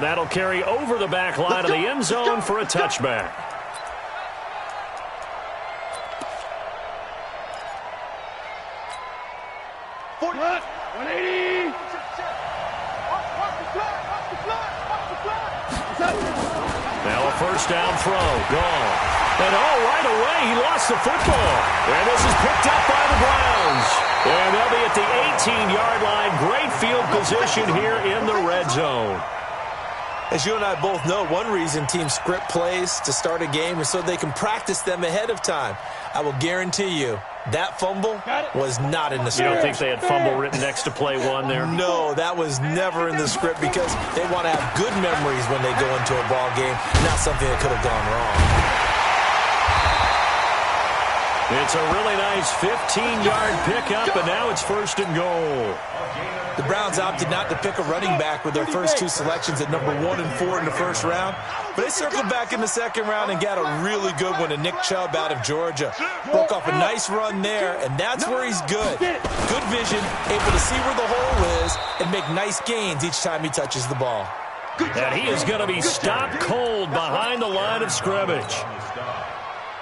that'll carry over the back line of the end zone for a touchback. Now a first down throw. Gone. And right away he lost the football. And this is picked up by the Browns. And they'll be at the 18-yard line. Great field position here in the red zone. As you and I both know, one reason teams script plays to start a game is so they can practice them ahead of time. I will guarantee you that fumble was not in the script. You don't think they had fumble written next to play one there? No, that was never in the script because they want to have good memories when they go into a ball game, not something that could have gone wrong. It's a really nice 15-yard pickup, and now it's first and goal. The Browns opted not to pick a running back with their first two selections at number 1 and 4 in the first round, but they circled back in the second round and got a really good one to Nick Chubb out of Georgia. Broke off a nice run there, and that's where he's good. Good vision, able to see where the hole is, and make nice gains each time he touches the ball. And he is going to be stopped cold behind the line of scrimmage.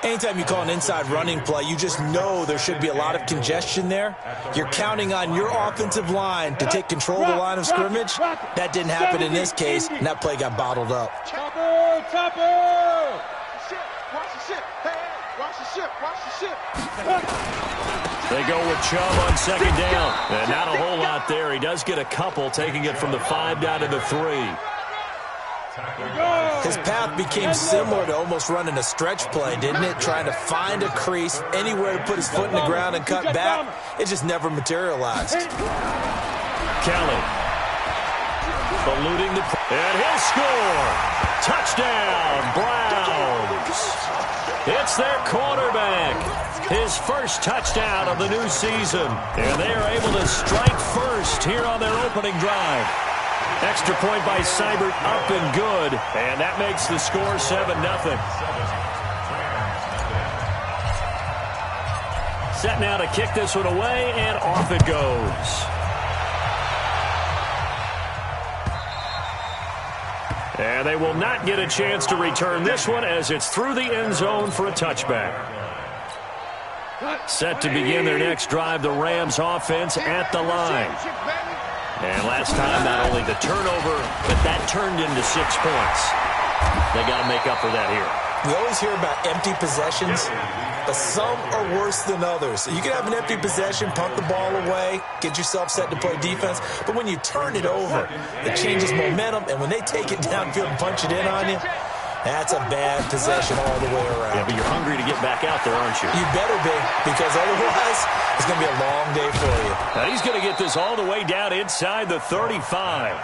Anytime you call an inside running play, you just know there should be a lot of congestion there. You're counting on your offensive line to take control of the line of scrimmage. That didn't happen in this case, and that play got bottled up. They go with Chubb on second down. And not a whole lot there. He does get a couple, taking it from the 5 down to the 3. His path became similar to almost running a stretch play, didn't it? Trying to find a crease, anywhere to put his foot in the ground and cut back. It just never materialized. Kelly. Eluding the... And he'll score! Touchdown, Browns! It's their quarterback. His first touchdown of the new season. And they are able to strike first here on their opening drive. Extra point by Seibert, up and good. And that makes the score 7-0. Set now to kick this one away, and off it goes. And they will not get a chance to return this one as it's through the end zone for a touchback. Set to begin their next drive, the Rams offense at the line. And last time, not only the turnover, but that turned into 6 points. They got to make up for that here. We always hear about empty possessions, but some are worse than others. So you can have an empty possession, punt the ball away, get yourself set to play defense. But when you turn it over, it changes momentum. And when they take it downfield and punch it in on you, that's a bad possession all the way around. Yeah, but you're hungry to get back out there, aren't you? You better be, because otherwise it's going to be a long day for you. Now he's going to get this all the way down inside the 35.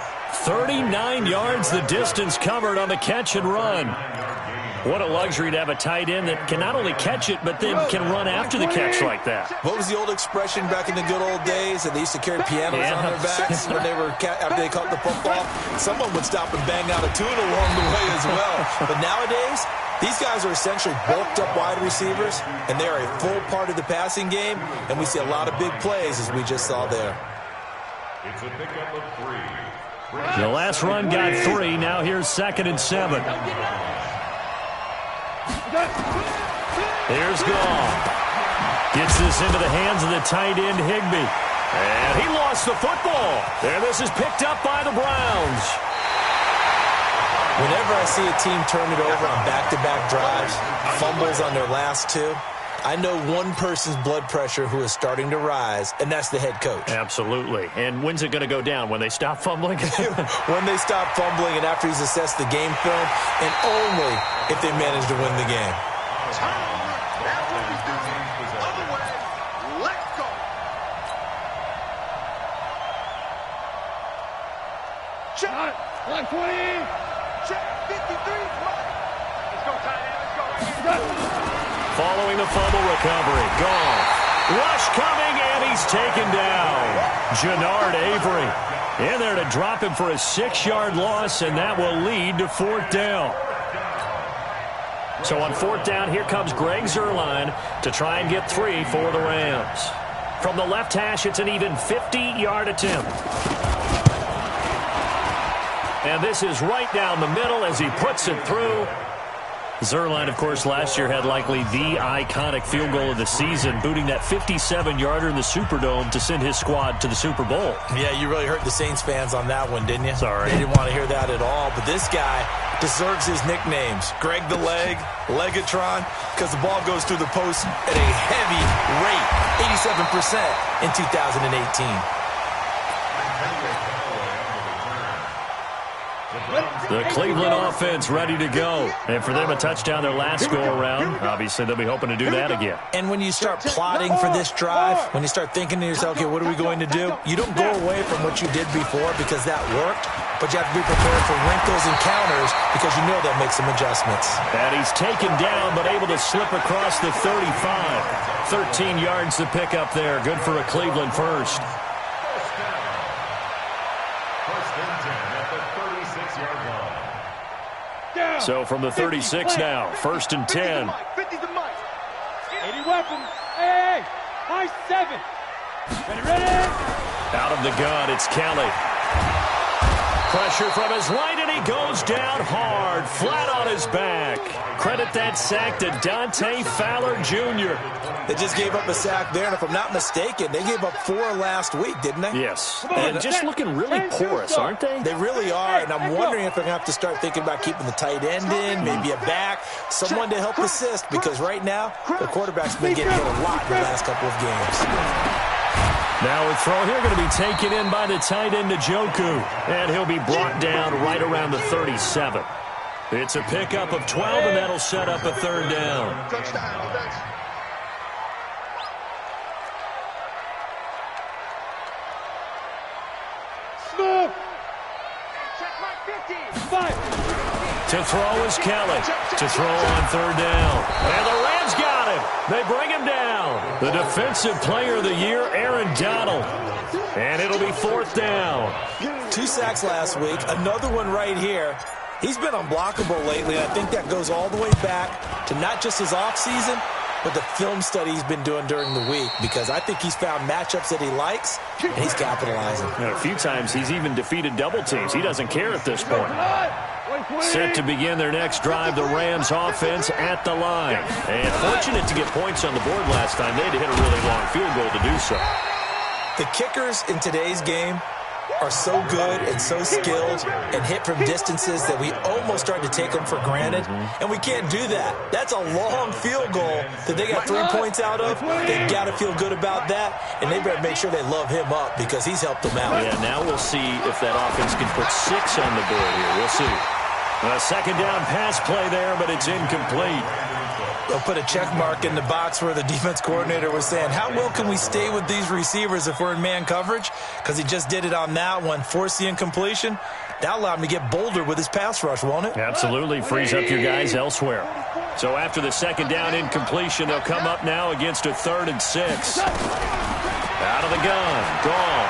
39 yards the distance covered on the catch and run. What a luxury to have a tight end that can not only catch it, but then can run after the catch like that. What was the old expression back in the good old days that they used to carry pianos on their backs when they were after they caught the football? Someone would stop and bang out a tune along the way as well. But nowadays, these guys are essentially bulked up wide receivers, and they are a full part of the passing game, and we see a lot of big plays as we just saw there. It's a pickup of 3. The last run got 3. Now here's 2nd and 7. Here's Goff. Gets this into the hands of the tight end, Higbee. And he lost the football. And this is picked up by the Browns. Whenever I see a team turn it over on back-to-back drives, fumbles on their last 2, I know one person's blood pressure who is starting to rise, and that's the head coach. Absolutely. And when's it going to go down? When they stop fumbling? When they stop fumbling and after he's assessed the game film, and only if they manage to win the game. Shot. 120. Check. 53. Let's go, tight end. Let's go. Following the fumble recovery. Goff. Rush coming, and he's taken down. Jannard Avery in there to drop him for a 6-yard loss, and that will lead to 4th down. So on 4th down, here comes Greg Zuerlein to try and get 3 for the Rams. From the left hash, it's an even 50-yard attempt. And this is right down the middle as he puts it through. Zuerlein, of course, last year had likely the iconic field goal of the season, booting that 57-yarder in the Superdome to send his squad to the Super Bowl. Yeah, you really hurt the Saints fans on that one, didn't you? Sorry. They didn't want to hear that at all. But this guy deserves his nicknames. Greg the Leg, Legatron, because the ball goes through the post at a heavy rate, 87% in 2018. The Cleveland offense ready to go. And for them, a touchdown their last go-around. Obviously, they'll be hoping to do that again. And when you start plotting for this drive, when you start thinking to yourself, okay, what are we going to do? You don't go away from what you did before because that worked, but you have to be prepared for wrinkles and counters because you know they'll make some adjustments. And he's taken down, but able to slip across the 35. 13 yards to pick up there. Good for a Cleveland first. So from the 36 now, 1st and 10. 50's the mic. 80 weapons. Hey, high 7. Ready. Out of the gun, it's Kelly. Pressure from his right, and he goes down hard, flat on his back. Credit that sack to Dante Fowler Jr. They just gave up a sack there, and if I'm not mistaken, they gave up 4 last week, didn't they? Yes. And just looking really porous, aren't they? They really are, and I'm wondering if they're going to have to start thinking about keeping the tight end in, maybe a back, someone to help assist, because right now, the quarterback's been getting hit a lot in the last couple of games. Now a throw here going to be taken in by the tight end Njoku, and he'll be brought down right around the 37. It's a pickup of 12, and that'll set up a 3rd down. Smooth. Check my 50. 5. To throw is Kelly. To throw on 3rd down. And the Rams got him. They bring him down. The Defensive Player of the Year, Aaron Donald. And it'll be 4th down. 2 sacks last week. Another one right here. He's been unblockable lately, and I think that goes all the way back to not just his offseason, but the film study he's been doing during the week, because I think he's found matchups that he likes, and he's capitalizing. And a few times he's even defeated double teams. He doesn't care at this point. Set to begin their next drive, the Rams offense at the line. And fortunate to get points on the board last time. They had to hit a really long field goal to do so. The kickers in today's game are so good and so skilled and hit from distances that we almost start to take them for granted, and we can't do that. That's a long field goal that they got 3 points out of. They've got to feel good about that, and they better make sure they love him up because he's helped them out. Yeah, now we'll see if that offense can put 6 on the board here. We'll see. A 2nd down pass play there, but it's incomplete. They'll put a check mark in the box where the defense coordinator was saying, how well can we stay with these receivers if we're in man coverage? Because he just did it on that one, forced the incompletion. That'll allow him to get bolder with his pass rush, won't it? Absolutely. Frees up your guys elsewhere. So after the 2nd down incompletion, they'll come up now against a 3rd and 6. Out of the gun. Gone.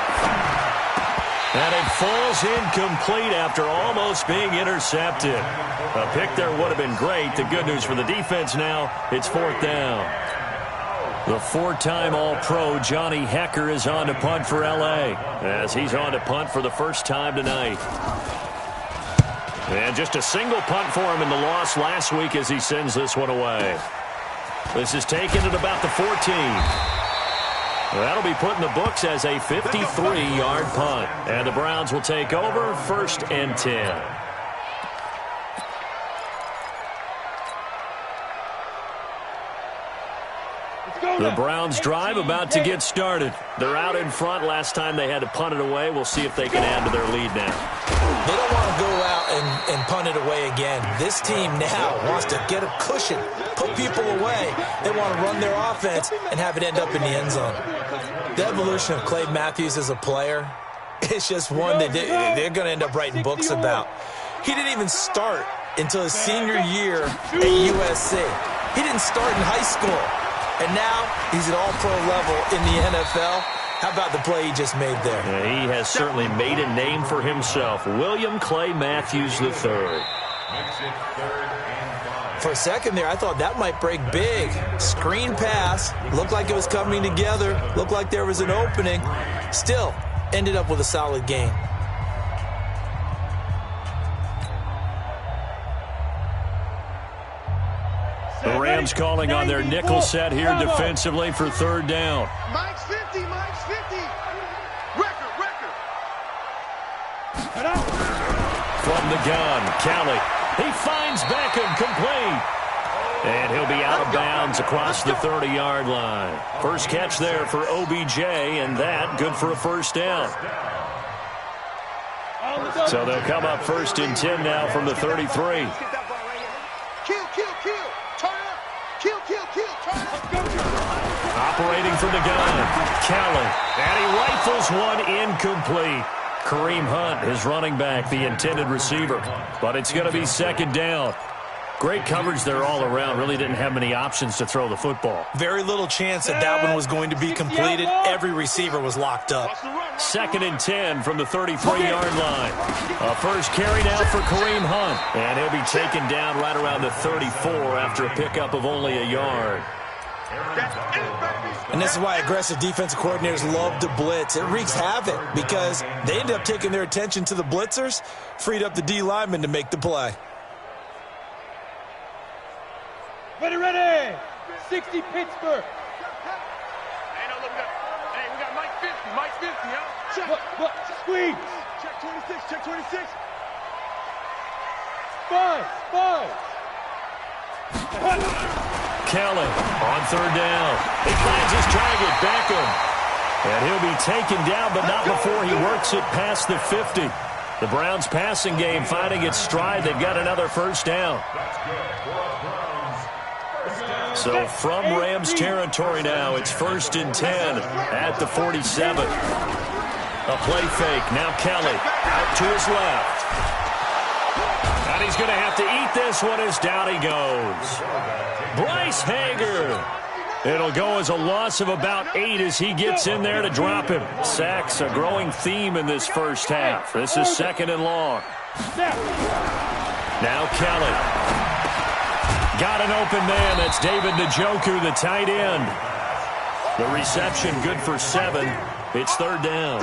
And it falls incomplete after almost being intercepted. A pick there would have been great. The good news for the defense now, it's 4th down. The 4-time All-Pro Johnny Hecker is on to punt for L.A. as he's on to punt for the first time tonight. And just a single punt for him in the loss last week as he sends this one away. This is taken at about the 14. That'll be put in the books as a 53-yard punt. And the Browns will take over 1st and 10. The Browns drive about to get started. They're out in front. Last time they had to punt it away. We'll see if they can add to their lead now. They don't want to go out and punt it away again. This team now wants to get a cushion, put people away. They want to run their offense and have it end up in the end zone. The evolution of Clay Matthews as a player, it's just one that they're going to end up writing books about. He didn't even start until his senior year at USC. He didn't start in high school. And now he's at all-pro level in the NFL. How about the play he just made there? Yeah, he has certainly made a name for himself. William Clay Matthews III. For a second there, I thought that might break big. Screen pass. Looked like it was coming together. Looked like there was an opening. Still, ended up with a solid game. The Rams calling on their nickel set here defensively for third down. Mike's 50, Mike's 50. Record. From the gun, Kelly. He finds Beckham, complete. And he'll be out of bounds across the 30-yard line. First catch there for OBJ, and that good for a first down. So they'll come up first and 10 now from the 33. Kill. Turn up. Kill. Turn up. Operating from the gun, Kelly. And he rifles one incomplete. Kareem Hunt, his running back, the intended receiver. But it's going to be second down. Great coverage there all around. Really didn't have many options to throw the football. Very little chance that one was going to be completed. Every receiver was locked up. Second and 10 from the 33-yard line. A first carry now for Kareem Hunt. And he'll be taken down right around the 34 after a pickup of only a yard. And this is why aggressive defensive coordinators love to blitz. It wreaks havoc because they end up taking their attention to the blitzers, freed up the D lineman to make the play. Ready. 60 Pittsburgh. Hey, we got Mike 50. Mike's 50, huh? Check. What? Squeeze. Check 26. Five. Kelly on third down. He finds his target, Beckham. And he'll be taken down, but not before he works it past the 50. The Browns passing game finding its stride. They've got another first down. So from Rams territory now, it's first and 10 at the 47. A play fake. Now Kelly out to his left. And he's going to have to eat this one as down he goes. Bryce Hager. It'll go as a loss of about 8 as he gets in there to drop him. Sacks, a growing theme in this first half. This is second and long. Now Kelly. Got an open man. That's David Njoku, the tight end. The reception good for 7. It's third down.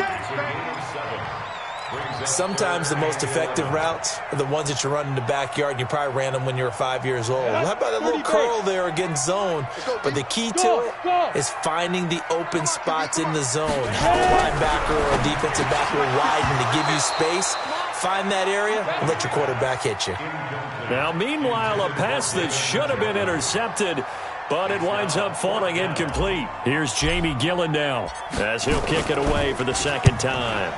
Sometimes the most effective routes are the ones that you run in the backyard, and you probably ran them when you were 5 years old. How about a little curl there against zone? But the key to it is finding the open spots in the zone. How a linebacker or a defensive back will widen to give you space. Find that area and let your quarterback hit you. Now, meanwhile, a pass that should have been intercepted, but it winds up falling incomplete. Here's Jamie Gillen now as he'll kick it away for the second time.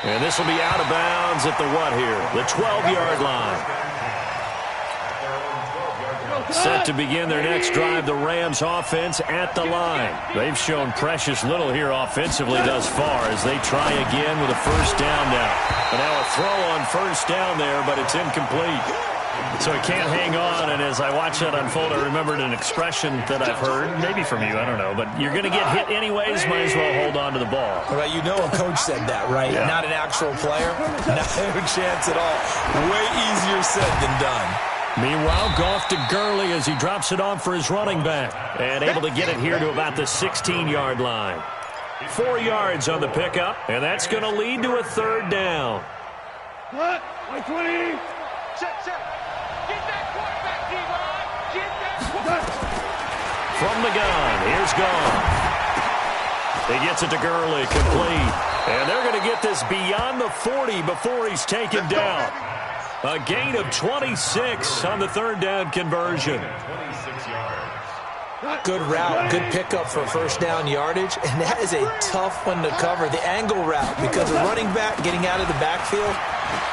And this will be out of bounds at the what here? The 12-yard line. Set to begin their next drive, the Rams offense at the line. They've shown precious little here offensively thus far as they try again with a first down now. And now a throw on first down there, but it's incomplete. So he can't hang on, and as I watch that unfold, I remembered an expression that I've heard, maybe from you, I don't know, but you're going to get hit anyways, might as well hold on to the ball. Right, you know a coach said that, right? Yeah. Not an actual player. Not a chance at all. Way easier said than done. Meanwhile, Goff to Gurley as he drops it off for his running back. And able to get it here to about the 16-yard line. 4 yards on the pickup, and that's going to lead to a third down. What? 20. Check. Get that quarterback, D-Ron. Get that. From the gun, here's Goff. He gets it to Gurley, complete. And they're going to get this beyond the 40 before he's taken down. A gain of 26 on the third down conversion. Good route, good pickup for first down yardage, and that is a tough one to cover. The angle route, because the running back getting out of the backfield,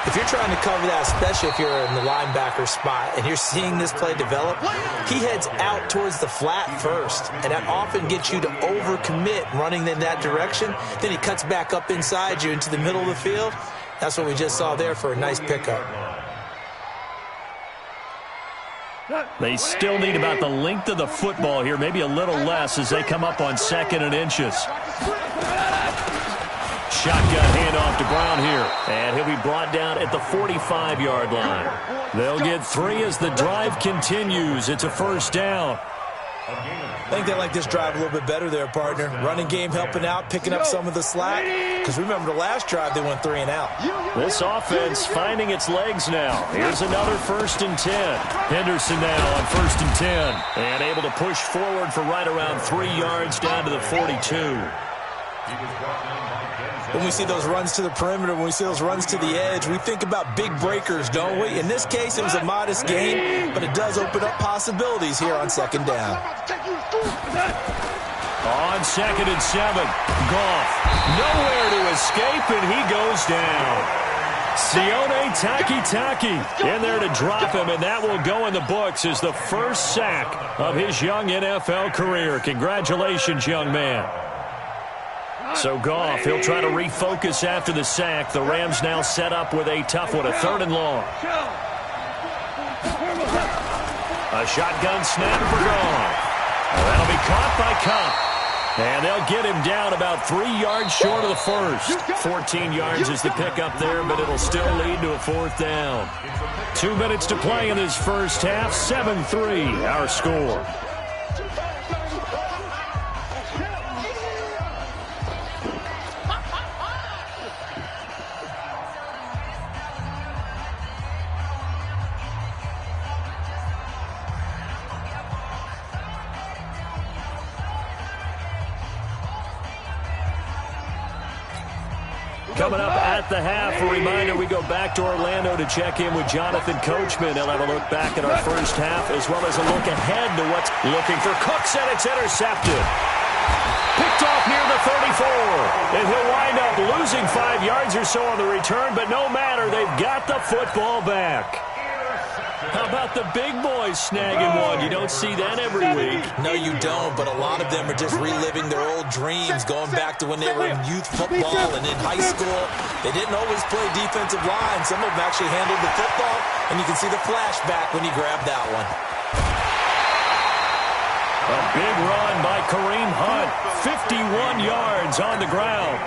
if you're trying to cover that, especially if you're in the linebacker spot and you're seeing this play develop, he heads out towards the flat first, and that often gets you to overcommit running in that direction. Then he cuts back up inside you into the middle of the field. That's what we just saw there for a nice pickup. They still need about the length of the football here, maybe a little less as they come up on second and inches. Shotgun handoff to Brown here, and he'll be brought down at the 45-yard line. They'll get 3 as the drive continues. It's a first down. I think they like this drive a little bit better there, partner. Running game helping out, picking up some of the slack. Because remember the last drive, they went 3 and out. This offense finding its legs now. Here's another 1st and 10. Henderson now on 1st and 10. And able to push forward for right around 3 yards down to the 42. When we see those runs to the perimeter, when we see those runs to the edge, we think about big breakers, don't we? In this case, it was a modest gain, but it does open up possibilities here on 2nd down. On 2nd and 7, Goff. Nowhere to escape, and he goes down. Sione Taki in there to drop him, and that will go in the books as the first sack of his young NFL career. Congratulations, young man. So Goff, he'll try to refocus after the sack. The Rams now set up with a tough one, a 3rd and long. A shotgun snap for Goff. That'll be caught by Cup. And they'll get him down about 3 yards short of the first. 14 yards is the pickup there, but it'll still lead to a 4th down. 2 minutes to play in this first half. 7-3, our score. Coming up at the half, a reminder, we go back to Orlando to check in with Jonathan Coachman. He'll have a look back at our first half as well as a look ahead to what's looking for Cooks, and it's intercepted. Picked off near the 34, and he'll wind up losing 5 yards or so on the return, but no matter, they've got the football back. How about the big boys snagging one? You don't see that every week. No, you don't, but a lot of them are just reliving their old dreams, going back to when they were in youth football and in high school. They didn't always play defensive line. Some of them actually handled the football, and you can see the flashback when he grabbed that one. A big run by Kareem Hunt. 51 yards on the ground.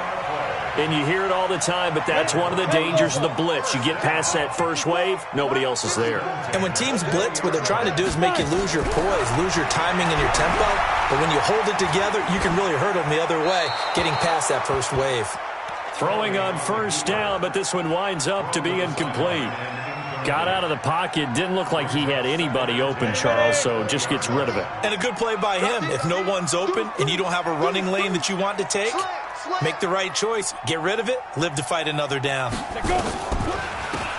And you hear it all the time, but that's one of the dangers of the blitz. You get past that first wave, nobody else is there. And when teams blitz, what they're trying to do is make you lose your poise, lose your timing and your tempo. But when you hold it together, you can really hurt them the other way, getting past that first wave. Throwing on 1st down, but this one winds up to be incomplete. Got out of the pocket, didn't look like he had anybody open, Charles, so just gets rid of it. And a good play by him. If no one's open and you don't have a running lane that you want to take, make the right choice. Get rid of it. Live to fight another down.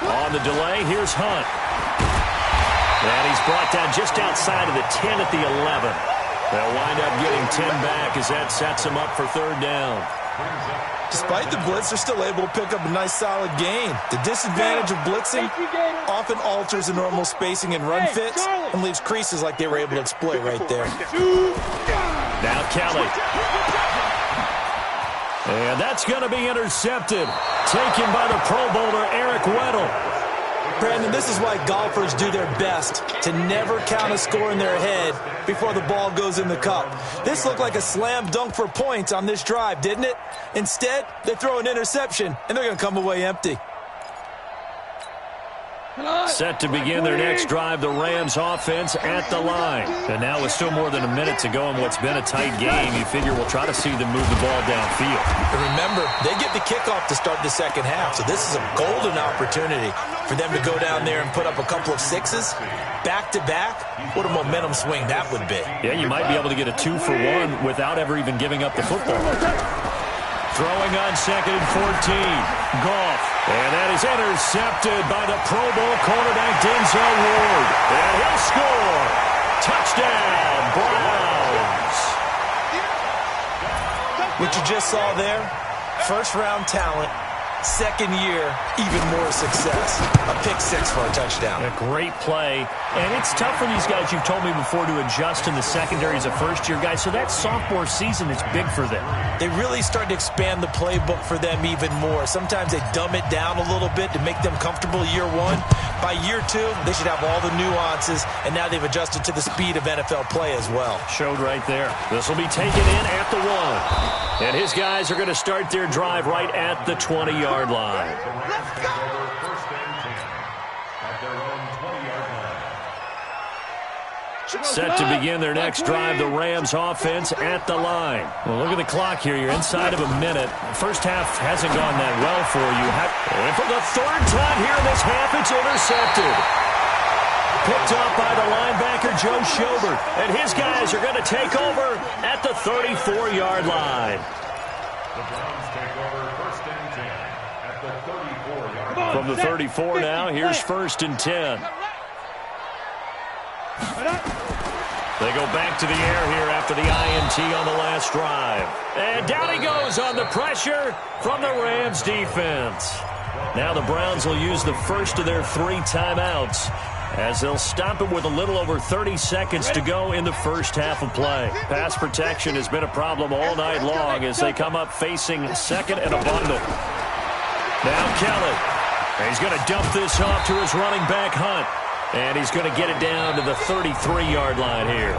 On the delay, here's Hunt. And he's brought down just outside of the 10 at the 11. They'll wind up getting 10 back as that sets him up for 3rd down. Despite the blitz, they're still able to pick up a nice solid gain. The disadvantage of blitzing often alters the normal spacing and run fits and leaves creases like they were able to exploit right there. Now Kelly. And that's going to be intercepted. Taken by the Pro Bowler, Eric Weddle. Brandon, this is why golfers do their best to never count a score in their head before the ball goes in the cup. This looked like a slam dunk for points on this drive, didn't it? Instead, they throw an interception, and they're going to come away empty. Set to begin their next drive, the Rams offense at the line. And now with still more than a minute to go in what's been a tight game, you figure we'll try to see them move the ball downfield. And remember, they get the kickoff to start the second half, so this is a golden opportunity for them to go down there and put up a couple of sixes back-to-back. What a momentum swing that would be. Yeah, you might be able to get a 2-for-1 without ever even giving up the football. Throwing on 2nd and 14. Goff. And that is intercepted by the Pro Bowl cornerback Denzel Ward. And he'll score. Touchdown, Browns. What you just saw there, first-round talent, second year, even more success. A pick six for a touchdown. A great play. And it's tough for these guys, you've told me before, to adjust in the secondary as a first-year guy. So that sophomore season is big for them. They really start to expand the playbook for them even more. Sometimes they dumb it down a little bit to make them comfortable year one. By year two, they should have all the nuances, and now they've adjusted to the speed of NFL play as well. Showed right there. This will be taken in at the 1. And his guys are going to start their drive right at the 20-yard line. Let's go! First and 10 at their own 20-yard line. Set to begin their next drive, the Rams offense at the line. Well, look at the clock here. You're inside of a minute. First half hasn't gone that well for you. And for the third time here in this half, it's intercepted. Picked up by the linebacker, Joe Schobert. And his guys are going to take over at the 34-yard line. The Browns take over first and 10 at the 34-yard line. From the 34 now, here's first and 10. They go back to the air here after the INT on the last drive. And down he goes on the pressure from the Rams defense. Now the Browns will use the first of their 3 timeouts as they'll stop it with a little over 30 seconds to go in the first half of play. Pass protection has been a problem all night long as they come up facing second and a bundle. Now Kelly. He's going to dump this off to his running back, Hunt. And he's going to get it down to the 33-yard line here.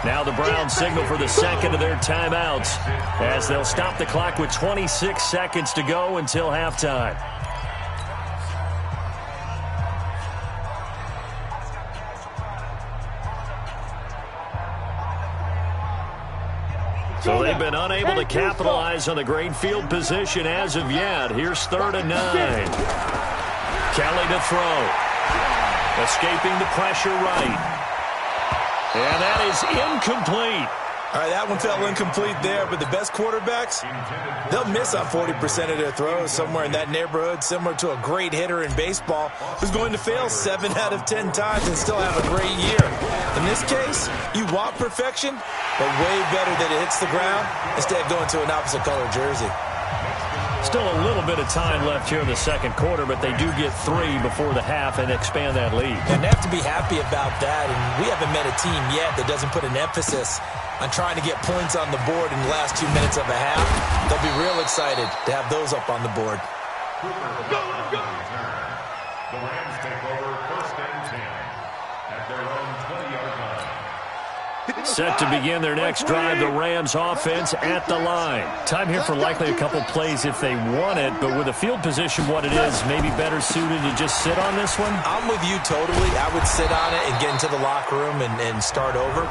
Now the Browns signal for the second of their timeouts as they'll stop the clock with 26 seconds to go until halftime. So they've been unable to capitalize on the great field position as of yet. Here's 3rd and 9. Kelly to throw. Escaping the pressure right. And that is incomplete. All right, that one fell incomplete there, but the best quarterbacks, they'll miss on 40% of their throws, somewhere in that neighborhood, similar to a great hitter in baseball who's going to fail 7 out of 10 times and still have a great year. In this case, you want perfection, but way better that it hits the ground instead of going to an opposite color jersey. Still a little bit of time left here in the second quarter, but they do get 3 before the half and expand that lead. And they have to be happy about that, and we haven't met a team yet that doesn't put an emphasis on trying to get points on the board in the last 2 minutes of a half. They'll be real excited to have those up on the board. The Rams take over first and 10 at their own 20-yard line. Set to begin their next drive, the Rams offense at the line. Time here for likely a couple plays if they want it, but with the field position what it is, maybe better suited to just sit on this one? I'm with you totally. I would sit on it and get into the locker room and start over.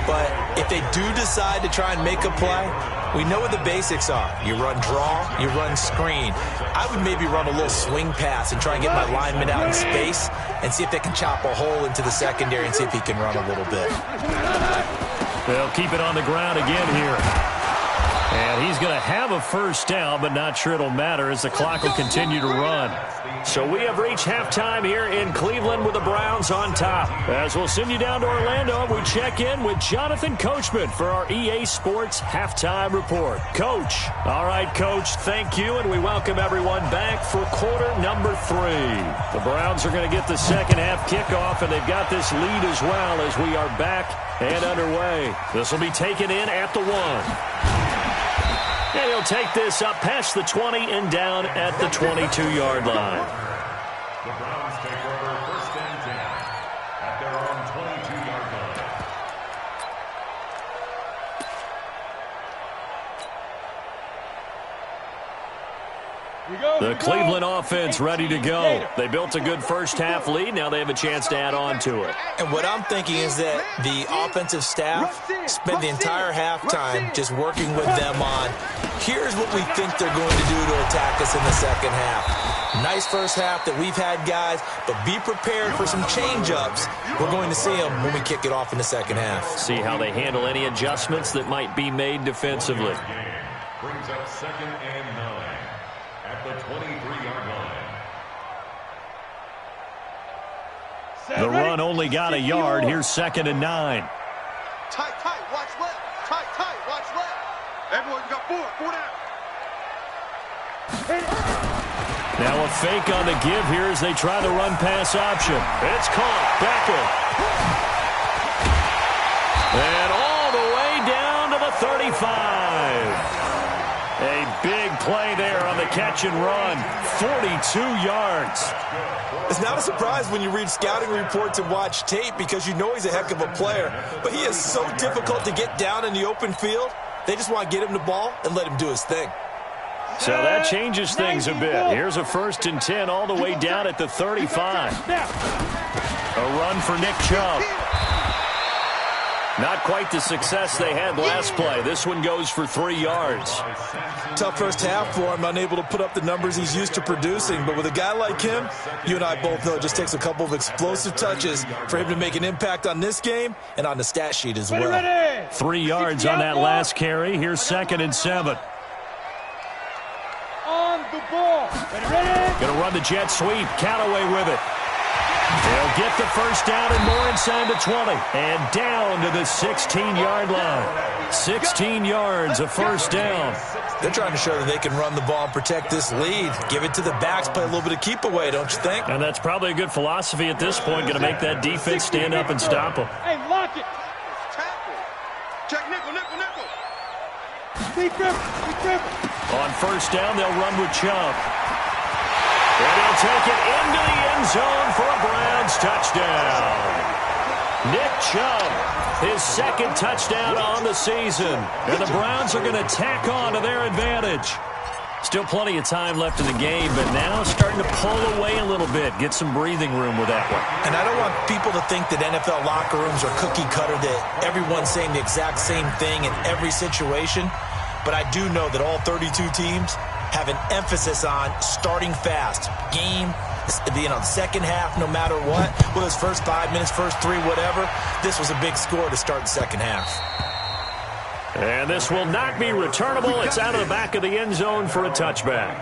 But if they do decide to try and make a play, we know what the basics are. You run draw, you run screen. I would maybe run a little swing pass and try and get my lineman out in space and see if they can chop a hole into the secondary and see if he can run a little bit. They'll keep it on the ground again here. And he's going to have a first down, but not sure it'll matter as the clock will continue to run. So we have reached halftime here in Cleveland with the Browns on top. As we'll send you down to Orlando, we check in with Jonathan Coachman for our EA Sports Halftime Report. Coach. All right, Coach, thank you, and we welcome everyone back for quarter number 3. The Browns are going to get the second half kickoff, and they've got this lead as well as we are back and underway. This will be taken in at the 1. And he'll take this up past the 20 and down at the 22-yard line. The Browns take over first and 10 at their own 22-yard line. The Cleveland offense ready to go. They built a good first half lead. Now they have a chance to add on to it. And what I'm thinking is that the offensive staff spent the entire halftime just working with them on, here's what we think they're going to do to attack us in the second half. Nice first half that we've had, guys, but be prepared for some change-ups. We're going to see them when we kick it off in the second half. See how they handle any adjustments that might be made defensively. Brings up second and 9 at the 23-yard line. The run only got a yard. Here's second and 9. Tight, watch left. Tight, watch left. Everyone, you got 4 down. Now a fake on the give here as they try the run-pass option. It's caught. Becker. And all the way down to the 35. A big play there on the catch and run. 42 yards. It's not a surprise when you read scouting reports and watch tape because you know he's a heck of a player. But he is so difficult to get down in the open field. They just want to get him the ball and let him do his thing. So that changes things a bit. Here's a first and 10 all the way down at the 35. A run for Nick Chubb. Not quite the success they had last play. This one goes for 3 yards. Tough first half for him, unable to put up the numbers he's used to producing. But with a guy like him, you and I both know it just takes a couple of explosive touches for him to make an impact on this game and on the stat sheet as well. 3 yards on that last carry. Here's 2nd and 7. On the ball. Ready? Going to run the jet sweep. Callaway with it. They'll get the first down and more inside the 20. And down to the 16-yard line. 16 yards, a first down. They're trying to show that they can run the ball and protect this lead. Give it to the backs, play a little bit of keep away, don't you think? And that's probably a good philosophy at this point. Going to make that defense stand up and stop them. Hey, lock it. Tackle. Check nickel, nickel, nickel. Be careful. On first down, they'll run with Chubb. And he'll take it into the end zone for a Browns touchdown. Nick Chubb, his 2nd touchdown on the season. And the Browns are going to tack on to their advantage. Still plenty of time left in the game, but now starting to pull away a little bit. Get some breathing room with that one. And I don't want people to think that NFL locker rooms are cookie cutter, that everyone's saying the exact same thing in every situation. But I do know that all 32 teams have an emphasis on starting fast. Game, the second half, no matter what. Well, those first 5 minutes, first 3, whatever. This was a big score to start the second half. And this will not be returnable. It's out of the back of the end zone for a touchback.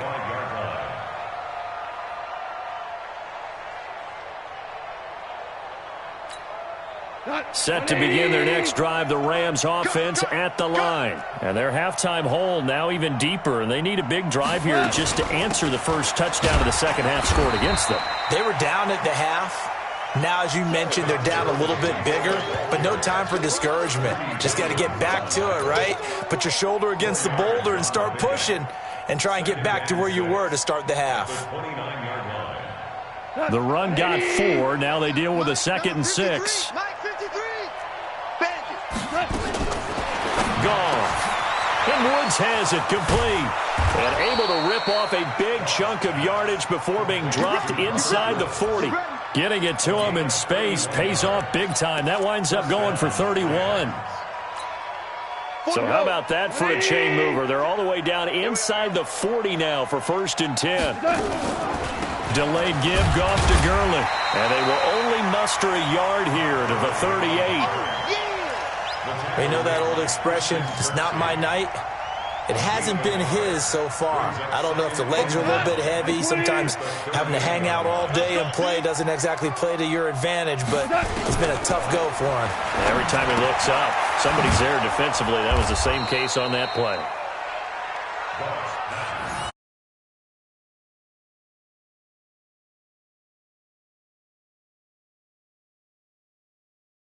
Set to begin their next drive, the Rams offense at the line. And their halftime hole now even deeper, and they need a big drive here just to answer the first touchdown of the second half scored against them. They were down at the half. Now, as you mentioned, they're down a little bit bigger, but no time for discouragement. Just got to get back to it, right? Put your shoulder against the boulder and start pushing and try and get back to where you were to start the half. The run got 4. Now they deal with a 2nd and 6. Gone. And Woods has it complete. And able to rip off a big chunk of yardage before being dropped inside the 40. Getting it to him in space pays off big time. That winds up going for 31. So how about that for a chain mover? They're all the way down inside the 40 now for 1st and 10. Delayed give, Goff to Gurley. And they will only muster a yard here to the 38. You know that old expression, it's not my night? It hasn't been his so far. I don't know if the legs are a little bit heavy. Sometimes having to hang out all day and play doesn't exactly play to your advantage, but it's been a tough go for him. Every time he looks up, somebody's there defensively. That was the same case on that play.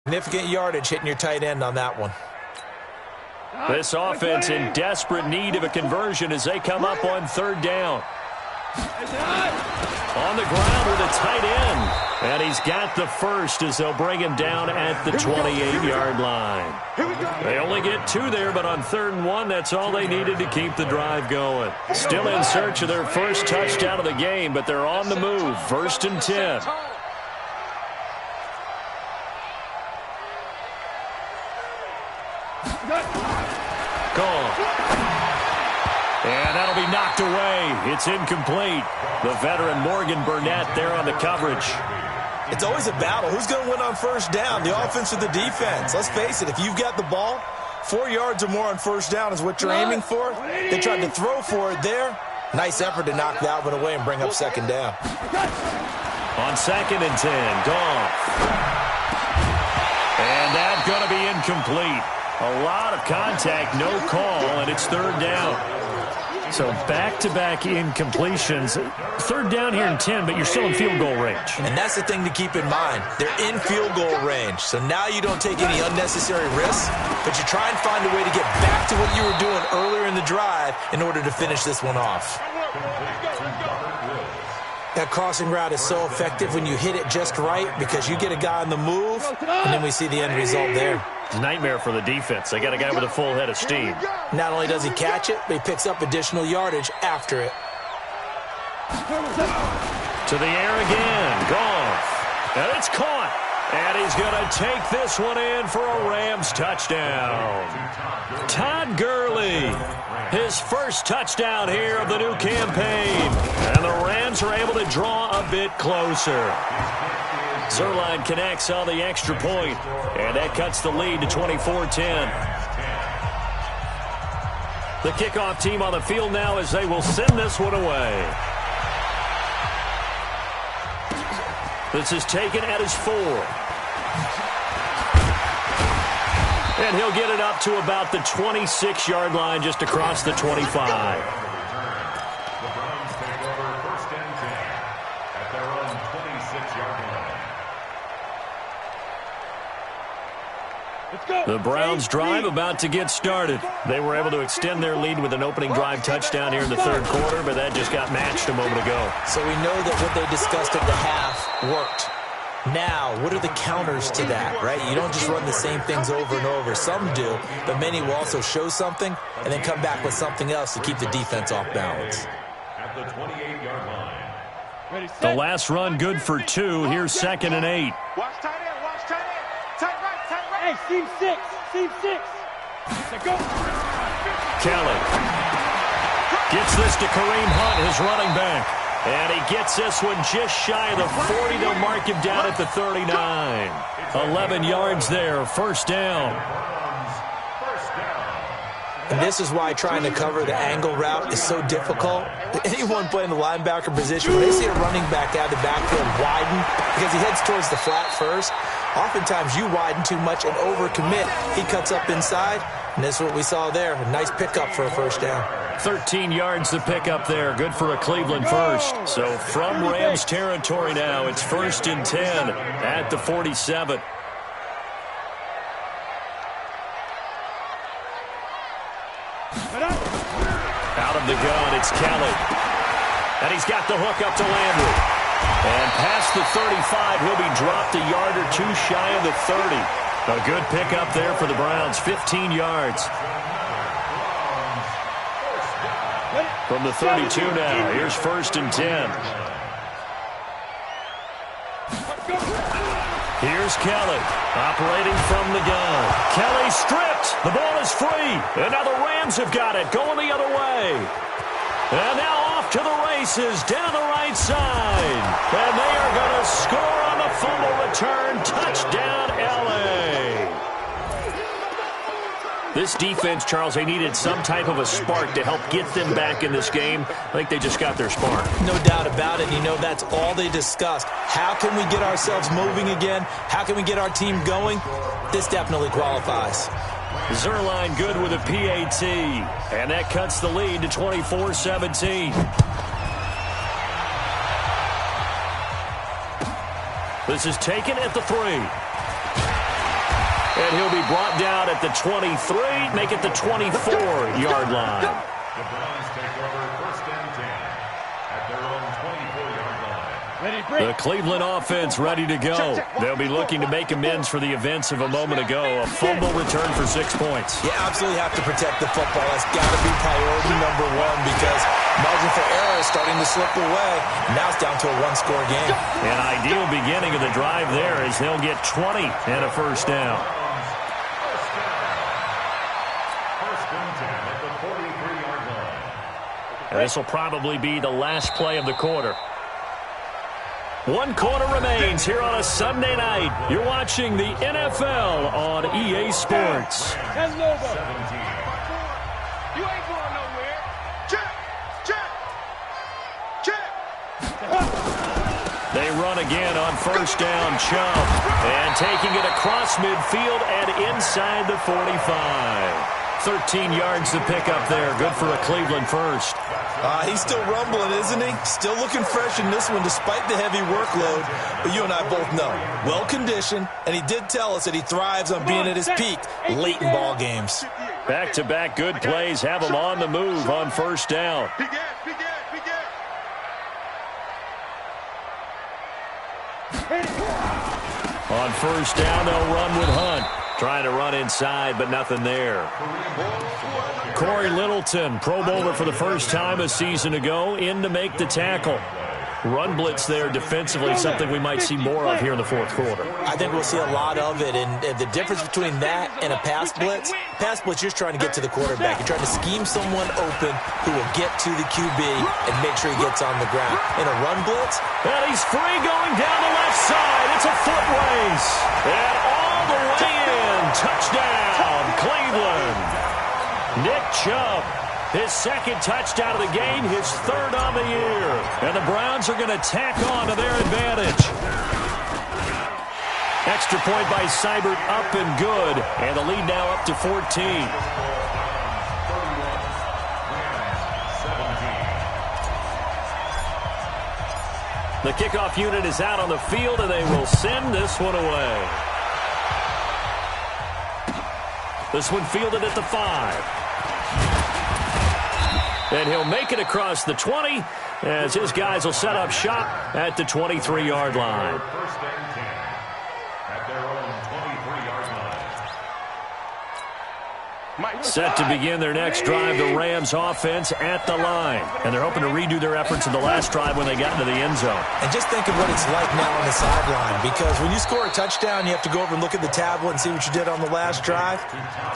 Significant yardage hitting your tight end on that one. This offense in desperate need of a conversion as they come up on 3rd down. On the ground with a tight end. And he's got the first as they'll bring him down at the 28-yard line. They only get 2 there, but on 3rd and 1, that's all they needed to keep the drive going. Still in search of their first touchdown of the game, but they're on the move. 1st and 10. Gone. And that'll be knocked away. It's incomplete. The veteran Morgan Burnett there on the coverage. It's always a battle. Who's going to win on 1st down, the offense or the defense? Let's face it, if you've got the ball, 4 yards or more on 1st down is what you're aiming for. They tried to throw for it there. Nice effort to knock that one away and bring up 2nd down. On 2nd and 10, Goff. And that's going to be incomplete. A lot of contact, no call, and it's 3rd down. So back-to-back incompletions. 3rd down here and 10, but you're still in field goal range. And that's the thing to keep in mind. They're in field goal range. So now you don't take any unnecessary risks, but you try and find a way to get back to what you were doing earlier in the drive in order to finish this one off. That crossing route is so effective when you hit it just right because you get a guy on the move, and then we see the end result there. Nightmare for the defense. They got a guy with a full head of steam. Not only does he catch it, but he picks up additional yardage after it. To the air again. Goff. And it's caught. And he's going to take this one in for a Rams touchdown. Todd Gurley, his first touchdown here of the new campaign. And the Rams are able to draw a bit closer. Zerline connects on the extra point, and that cuts the lead to 24-10. The kickoff team on the field now as they will send this one away. This is taken at his 4. And he'll get it up to about the 26-yard line just across the 25. The Browns take over first and 10 at their own 26-yard line. The Browns drive about to get started. They were able to extend their lead with an opening drive touchdown here in the third quarter, but that just got matched a moment ago. So we know that what they discussed at the half worked. Now, what are the counters to that, right? You don't just run the same things over and over. Some do, but many will also show something and then come back with something else to keep the defense off balance. At the 28-yard line. The last run good for 2. Here's 2nd and 8. Watch tight end, watch tight end. Tight right, tight right. Hey, seam 6, seam 6. Go. Kelly gets this to Kareem Hunt, his running back. And he gets this one just shy of the 40. They'll mark him down at the 39. 11 yards there, first down. And this is why trying to cover the angle route is so difficult. Anyone playing the linebacker position, when they see a running back out of the backfield widen because he heads towards the flat first, oftentimes you widen too much and overcommit. He cuts up inside, and this is what we saw there. A nice pickup for a first down. 13 yards to pick up there. Good for a Cleveland first. So from Rams territory now, it's 1st and 10 at the 47. Out of the gun, it's Kelly. And he's got the hook up to Landry. And past the 35, he'll be dropped a yard or 2 shy of the 30. A good pickup there for the Browns, 15 yards. From the 32 now, here's 1st and 10. Here's Kelly, operating from the gun. Kelly stripped. The ball is free. And now the Rams have got it, going the other way. And now off to the races, down the right side. And they are going to score on the fumble return. Touchdown, L.A. This defense, Charles, they needed some type of a spark to help get them back in this game. I think they just got their spark. No doubt about it. You know, that's all they discussed. How can we get ourselves moving again? How can we get our team going? This definitely qualifies. Zerline good with a PAT. And that cuts the lead to 24-17. This is taken at the 3. And he'll be brought down at the 23, make it the 24-yard line. The Browns take over first and 10 at their own 24-yard line. The Cleveland offense ready to go. They'll be looking to make amends for the events of a moment ago. A fumble return for 6 points. You absolutely have to protect the football. That's got to be priority number 1 because margin for error is starting to slip away. Now it's down to a 1-score game. An ideal beginning of the drive there as they'll get 20 and a first down. And this will probably be the last play of the quarter. 1 quarter remains here on a Sunday night. You're watching the NFL on EA Sports. 17. You ain't going nowhere. Check. They run again on first down, Chubb. And taking it across midfield and inside the 45. 13 yards to pick up there. Good for a Cleveland first. He's still rumbling, isn't he? Still looking fresh in this one despite the heavy workload. But you and I both know, well-conditioned, and he did tell us that he thrives on being at his peak late in ball games. Back-to-back good plays have him on the move on first down. On first down, they'll run with Hunt. Trying to run inside, but nothing there. Corey Littleton, Pro Bowler for the first time a season ago, in to make the tackle. Run blitz there defensively, something we might see more of here in the fourth quarter. I think we'll see a lot of it, and the difference between that and a pass blitz, you're just trying to get to the quarterback. You're trying to scheme someone open who will get to the QB and make sure he gets on the ground. In a run blitz, and he's free going down the left side. It's a foot race. And all the way in. Touchdown, Cleveland. Nick Chubb, his second touchdown of the game, his third on the year. And the Browns are going to tack on to their advantage. Extra point by Seibert, up and good. And the lead now up to 14. The kickoff unit is out on the field, and they will send this one away. This one fielded at the 5. And he'll make it across the 20 as his guys will set up shop at the 23-yard line. First and 10 at their own 23-yard line. Set to begin their next drive, the Rams offense at the line. And they're hoping to redo their efforts in the last drive when they got into the end zone. and just think of what it's like now on the sideline, because when you score a touchdown, you have to go over and look at the tablet and see what you did on the last drive.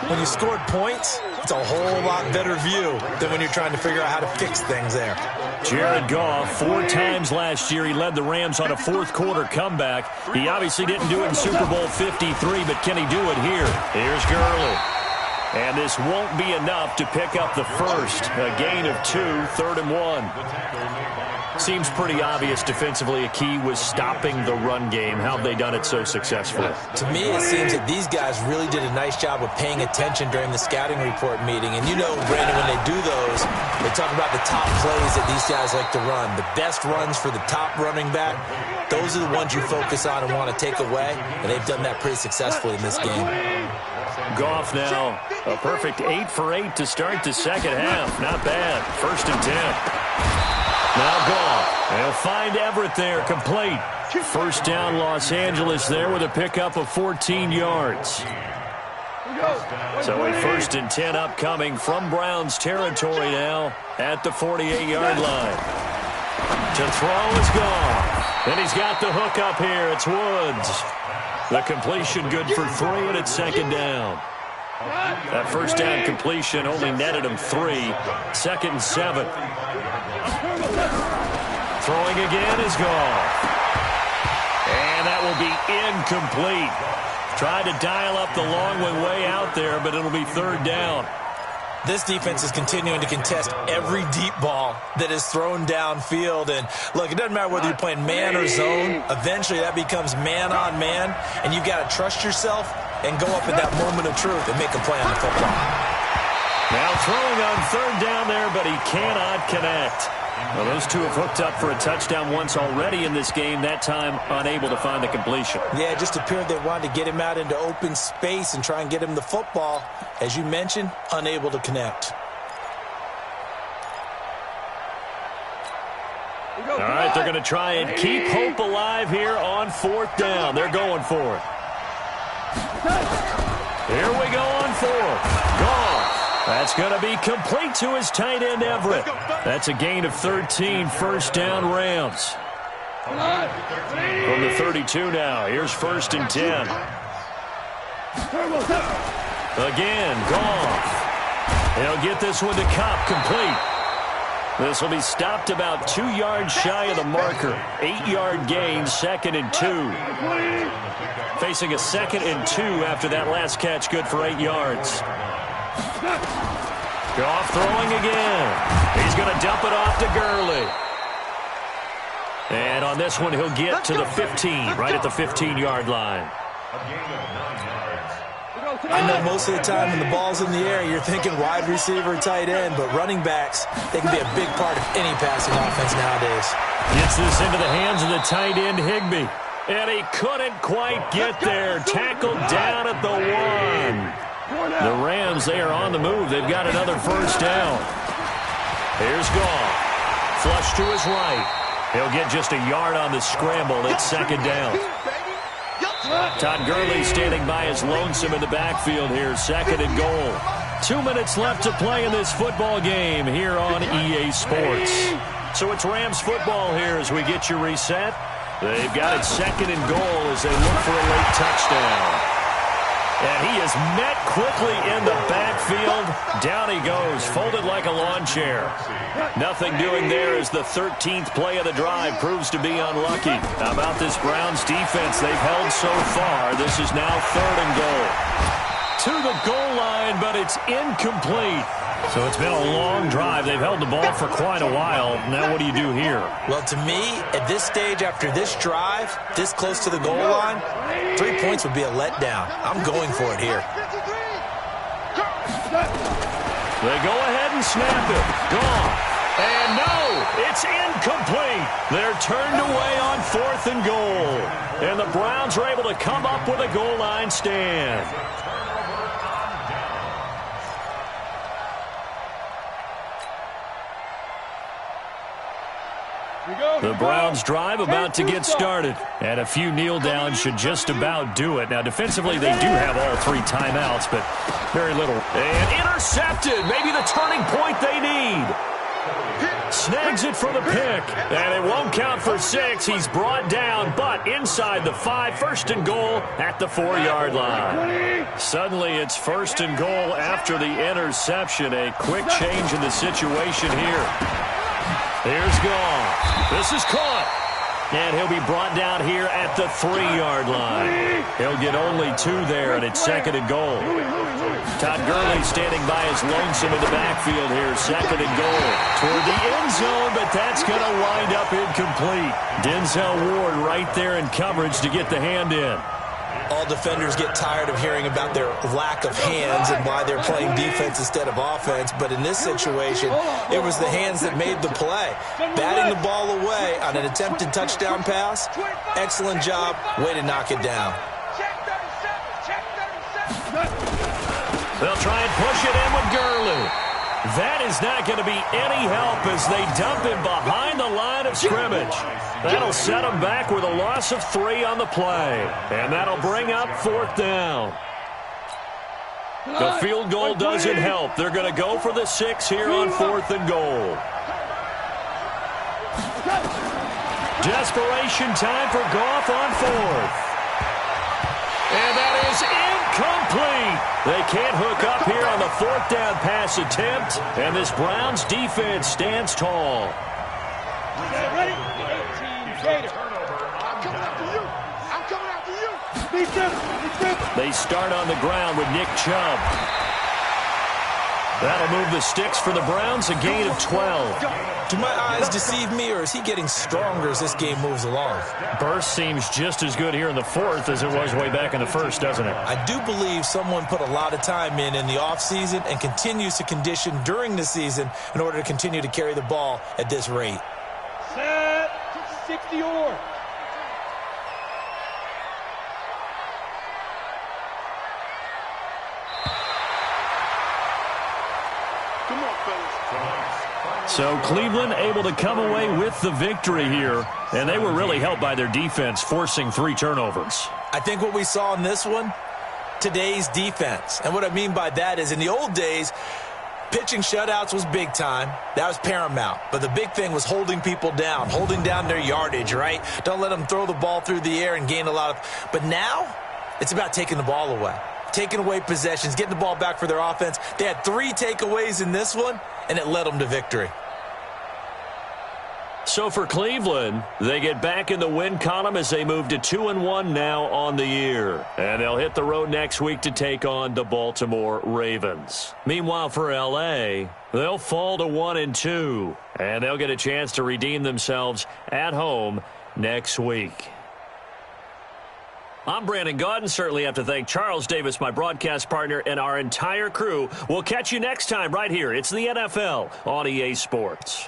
When you scored points, it's a whole lot better view than when you're trying to figure out how to fix things there. Jared Goff, 4 times last year, he led the Rams on a fourth-quarter comeback. He obviously didn't do it in Super Bowl 53, but can he do it here? Here's Gurley. And this won't be enough to pick up the first. A gain of 2, 3rd and 1. Seems pretty obvious defensively a key was stopping the run game. How have they done it so successfully? To me, it seems that these guys really did a nice job of paying attention during the scouting report meeting. And you know, Brandon, when they do those, they talk about the top plays that these guys like to run. The best runs for the top running back, those are the ones you focus on and want to take away. And they've done that pretty successfully in this game. Goff now a perfect 8 for 8 to start the second half. Not bad. 1st and 10. Now Goff. They'll find Everett there, complete. First down Los Angeles there with a pickup of 14 yards. So a 1st and 10 upcoming from Browns territory now at the 48-yard line. To throw is Goff. And he's got the hook up here. It's Woods. The completion good for 3, and it's 2nd down. That first down completion only netted him 3. 2nd and 7. Throwing again is Goff. And that will be incomplete. Tried to dial up the long way out there, but it'll be 3rd down. This defense is continuing to contest every deep ball that is thrown downfield. And, look, it doesn't matter whether you're playing man or zone. Eventually that becomes man on man, and you've got to trust yourself and go up at that moment of truth and make a play on the football. Now throwing on 3rd down there, but he cannot connect. Well, those two have hooked up for a touchdown once already in this game, that time unable to find the completion. Yeah, it just appeared they wanted to get him out into open space and try and get him the football. As you mentioned, unable to connect. All right, they're going to try and keep hope alive here on 4th down. They're going for it. Here we go on 4th. Goff. That's going to be complete to his tight end, Everett. That's a gain of 13, 1st down Rams. From the 32 now, here's 1st and 10. Again, Goff. He'll get this one to Kupp, complete. This will be stopped about 2 yards shy of the marker. 8-yard gain, 2nd and 2. Facing a 2nd and 2 after that last catch, good for 8 yards. Goff throwing again. He's going to dump it off to Gurley. And on this one, he'll get to the 15, right at the 15-yard line. I know most of the time when the ball's in the air, you're thinking wide receiver, tight end, but running backs, they can be a big part of any passing offense nowadays. Gets this into the hands of the tight end, Higbee. And he couldn't quite get there. Tackled down at the 1. The Rams, they are on the move. They've got another 1st down. Here's Goff. Flush to his right. He'll get just a yard on the scramble. It's 2nd down. Todd Gurley standing by his lonesome in the backfield here. 2nd and goal. 2 minutes left to play in this football game here on EA Sports. So it's Rams football here as we get you reset. They've got it 2nd and goal as they look for a late touchdown. And he is met quickly in the backfield. Down he goes, folded like a lawn chair. Nothing doing there as the 13th play of the drive proves to be unlucky. How about this Browns defense they've held so far? This is now 3rd and goal. To the goal line, but it's incomplete. So it's been a long drive. They've held the ball for quite a while. Now what do you do here? Well, to me, at this stage, after this drive, this close to the goal line, 3 points would be a letdown. I'm going for it here. They go ahead and snap it. Gone. And no, it's incomplete. They're turned away on 4th and goal. And the Browns are able to come up with a goal line stand. The Browns drive about to get started. And a few kneel downs should just about do it. Now, defensively, they do have all 3 timeouts, but very little. And intercepted. Maybe the turning point they need. Snags it for the pick. And it won't count for 6. He's brought down, but inside the 5. 1st and goal at the 4-yard line. Suddenly, it's 1st and goal after the interception. A quick change in the situation here. Here's Gall. This is caught. And he'll be brought down here at the 3-yard line. He'll get only 2 there, and it's 2nd and goal. Todd Gurley standing by his lonesome in the backfield here. 2nd and goal. Toward the end zone, but that's going to wind up incomplete. Denzel Ward right there in coverage to get the hand in. All defenders get tired of hearing about their lack of hands and why they're playing defense instead of offense. But in this situation, it was the hands that made the play. Batting the ball away on an attempted touchdown pass. Excellent job. Way to knock it down. They'll try and push it in with Gurley. That is not going to be any help as they dump him behind the line of scrimmage. That'll set him back with a loss of 3 on the play. And that'll bring up 4th down. The field goal doesn't help. They're going to go for the 6 here on 4th and goal. Desperation time for Goff on 4th. And that is incomplete. They can't hook up here on the 4th down pass attempt. And this Browns defense stands tall. Ready? 18 Gator. I'm coming after you. I'm coming after you. They start on the ground with Nick Chubb. That'll move the sticks for the Browns, a gain of 12. Do my eyes deceive me, or is he getting stronger as this game moves along? Burst seems just as good here in the 4th as it was way back in the 1st, doesn't it? I do believe someone put a lot of time in the offseason and continues to condition during the season in order to continue to carry the ball at this rate. Set 60 or. Come on, fellas. So Cleveland able to come away with the victory here, and they were really helped by their defense forcing 3 turnovers. I think what we saw in this one, today's defense. And what I mean by that is in the old days, pitching shutouts was big time. That was paramount. But the big thing was holding people down, holding down their yardage, right? Don't let them throw the ball through the air and gain a lot of. But now, it's about taking the ball away. Taking away possessions, getting the ball back for their offense. They had 3 takeaways in this one, and it led them to victory. So for Cleveland, they get back in the win column as they move to 2-1 now on the year. And they'll hit the road next week to take on the Baltimore Ravens. Meanwhile, for L.A., they'll fall to 1-2. And they'll get a chance to redeem themselves at home next week. I'm Brandon Gaudin. Certainly have to thank Charles Davis, my broadcast partner, and our entire crew. We'll catch you next time right here. It's the NFL on EA Sports.